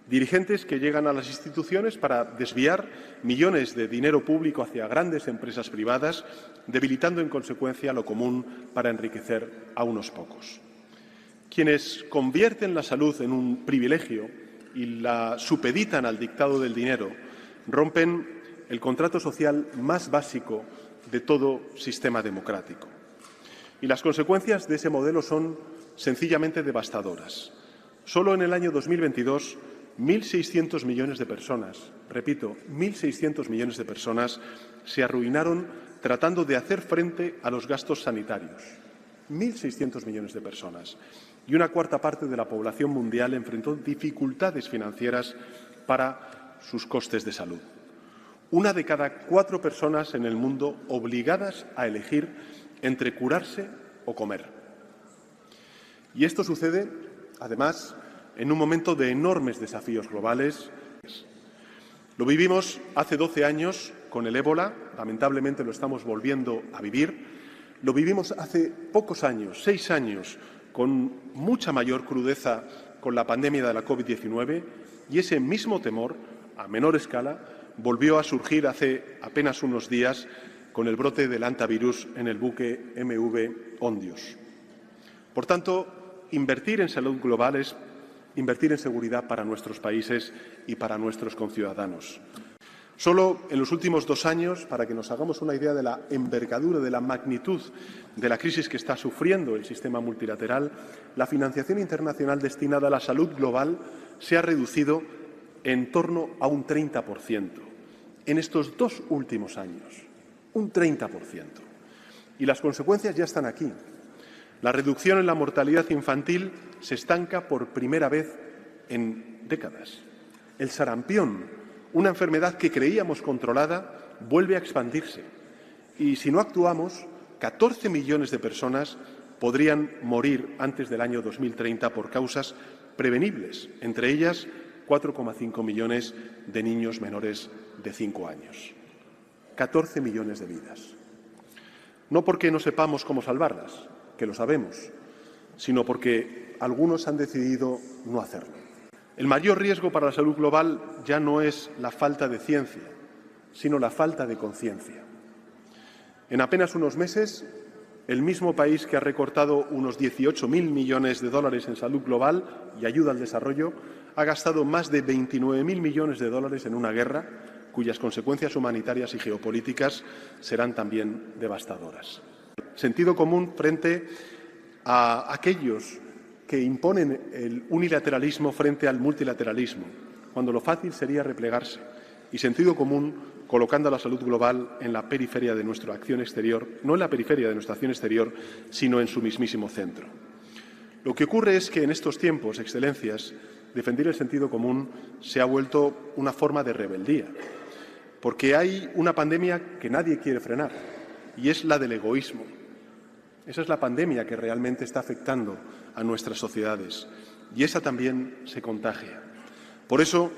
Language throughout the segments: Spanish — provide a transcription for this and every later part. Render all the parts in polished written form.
Dirigentes que llegan a las instituciones para desviar millones de dinero público hacia grandes empresas privadas, debilitando en consecuencia lo común para enriquecer a unos pocos. Quienes convierten la salud en un privilegio y la supeditan al dictado del dinero, rompen el contrato social más básico de todo sistema democrático. Y las consecuencias de ese modelo son sencillamente devastadoras. Solo en el año 2022, 1.600 millones de personas, repito, 1.600 millones de personas se arruinaron tratando de hacer frente a los gastos sanitarios. 1.600 millones de personas. Y una cuarta parte de la población mundial enfrentó dificultades financieras para sus costes de salud. Una de cada 4 personas en el mundo obligadas a elegir entre curarse o comer. Y esto sucede, además, en un momento de enormes desafíos globales. Lo vivimos hace 12 años con el ébola, lamentablemente lo estamos volviendo a vivir. Lo vivimos hace pocos años, 6 años, con mucha mayor crudeza con la pandemia de la COVID-19 y ese mismo temor, a menor escala, volvió a surgir hace apenas unos días con el brote del hantavirus en el buque MV Ondios. Por tanto, invertir en salud global es invertir en seguridad para nuestros países y para nuestros conciudadanos. Solo en los últimos 2 años, para que nos hagamos una idea de la envergadura, de la magnitud de la crisis que está sufriendo el sistema multilateral, la financiación internacional destinada a la salud global se ha reducido en torno a un 30% en estos 2 últimos años. Un 30%. Y las consecuencias ya están aquí. La reducción en la mortalidad infantil se estanca por primera vez en décadas. El sarampión, una enfermedad que creíamos controlada, vuelve a expandirse. Y si no actuamos, 14 millones de personas podrían morir antes del año 2030 por causas prevenibles, entre ellas 4,5 millones de niños menores de 5 años. 14 millones de vidas. No porque no sepamos cómo salvarlas, que lo sabemos, sino porque algunos han decidido no hacerlo. El mayor riesgo para la salud global ya no es la falta de ciencia, sino la falta de conciencia. En apenas unos meses, el mismo país que ha recortado unos 18.000 millones de dólares en salud global y ayuda al desarrollo ha gastado más de 29.000 millones de dólares en una guerra cuyas consecuencias humanitarias y geopolíticas serán también devastadoras. Sentido común frente a aquellos que imponen el unilateralismo frente al multilateralismo, cuando lo fácil sería replegarse, y sentido común colocando a la salud global en la periferia de nuestra acción exterior, no en la periferia de nuestra acción exterior, sino en su mismísimo centro. Lo que ocurre es que en estos tiempos, Excelencias, defender el sentido común se ha vuelto una forma de rebeldía, porque hay una pandemia que nadie quiere frenar, y es la del egoísmo. Esa es la pandemia que realmente está afectando a nuestras sociedades, y esa también se contagia. Por eso,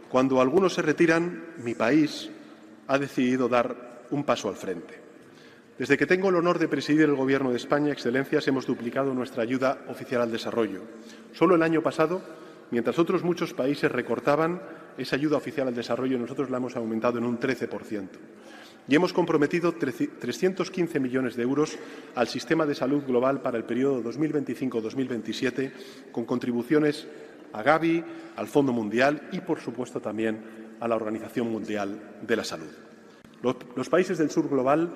cuando algunos se retiran, mi país ha decidido dar un paso al frente. Desde que tengo el honor de presidir el Gobierno de España, Excelencias, hemos duplicado nuestra ayuda oficial al desarrollo. Solo el año pasado, mientras otros muchos países recortaban esa ayuda oficial al desarrollo, nosotros la hemos aumentado en un 13%. Y hemos comprometido 315 millones de euros al sistema de salud global para el periodo 2025-2027, con contribuciones a Gavi, al Fondo Mundial y, por supuesto, también a la Organización Mundial de la Salud. Los países del sur global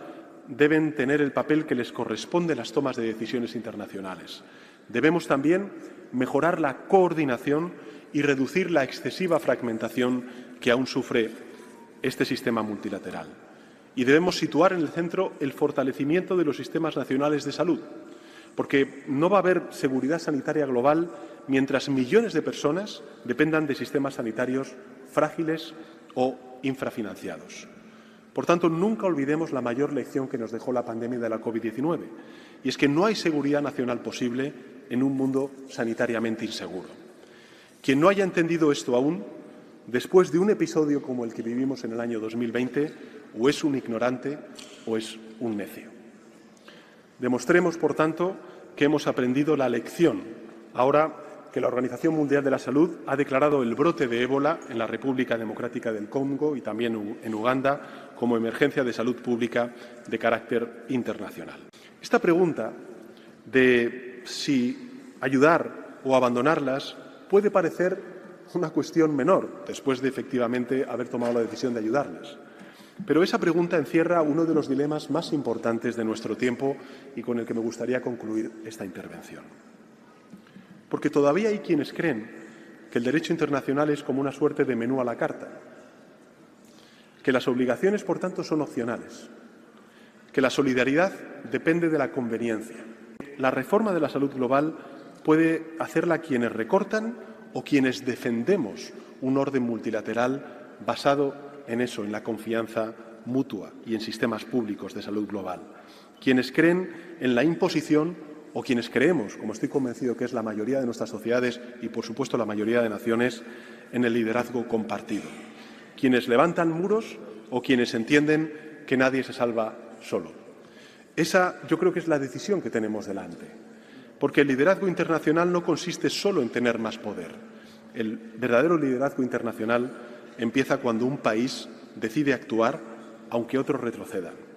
deben tener el papel que les corresponde en las tomas de decisiones internacionales. Debemos también mejorar la coordinación y reducir la excesiva fragmentación que aún sufre este sistema multilateral. Y debemos situar en el centro el fortalecimiento de los sistemas nacionales de salud, porque no va a haber seguridad sanitaria global mientras millones de personas dependan de sistemas sanitarios frágiles o infrafinanciados. Por tanto, nunca olvidemos la mayor lección que nos dejó la pandemia de la COVID-19, y es que no hay seguridad nacional posible en un mundo sanitariamente inseguro. Quien no haya entendido esto aún, después de un episodio como el que vivimos en el año 2020, o es un ignorante o es un necio. Demostremos, por tanto, que hemos aprendido la lección. Ahora que la Organización Mundial de la Salud ha declarado el brote de ébola en la República Democrática del Congo y también en Uganda como emergencia de salud pública de carácter internacional. Esta pregunta de si ayudar o abandonarlas puede parecer una cuestión menor después de efectivamente haber tomado la decisión de ayudarlas. Pero esa pregunta encierra uno de los dilemas más importantes de nuestro tiempo y con el que me gustaría concluir esta intervención. Porque todavía hay quienes creen que el derecho internacional es como una suerte de menú a la carta, que las obligaciones, por tanto, son opcionales, que la solidaridad depende de la conveniencia. La reforma de la salud global puede hacerla quienes recortan o quienes defendemos un orden multilateral basado en eso, en la confianza mutua y en sistemas públicos de salud global. Quienes creen en la imposición o quienes creemos, como estoy convencido que es la mayoría de nuestras sociedades y, por supuesto, la mayoría de naciones, en el liderazgo compartido. Quienes levantan muros o quienes entienden que nadie se salva solo. Esa yo creo que es la decisión que tenemos delante, porque el liderazgo internacional no consiste solo en tener más poder. El verdadero liderazgo internacional empieza cuando un país decide actuar aunque otros retrocedan.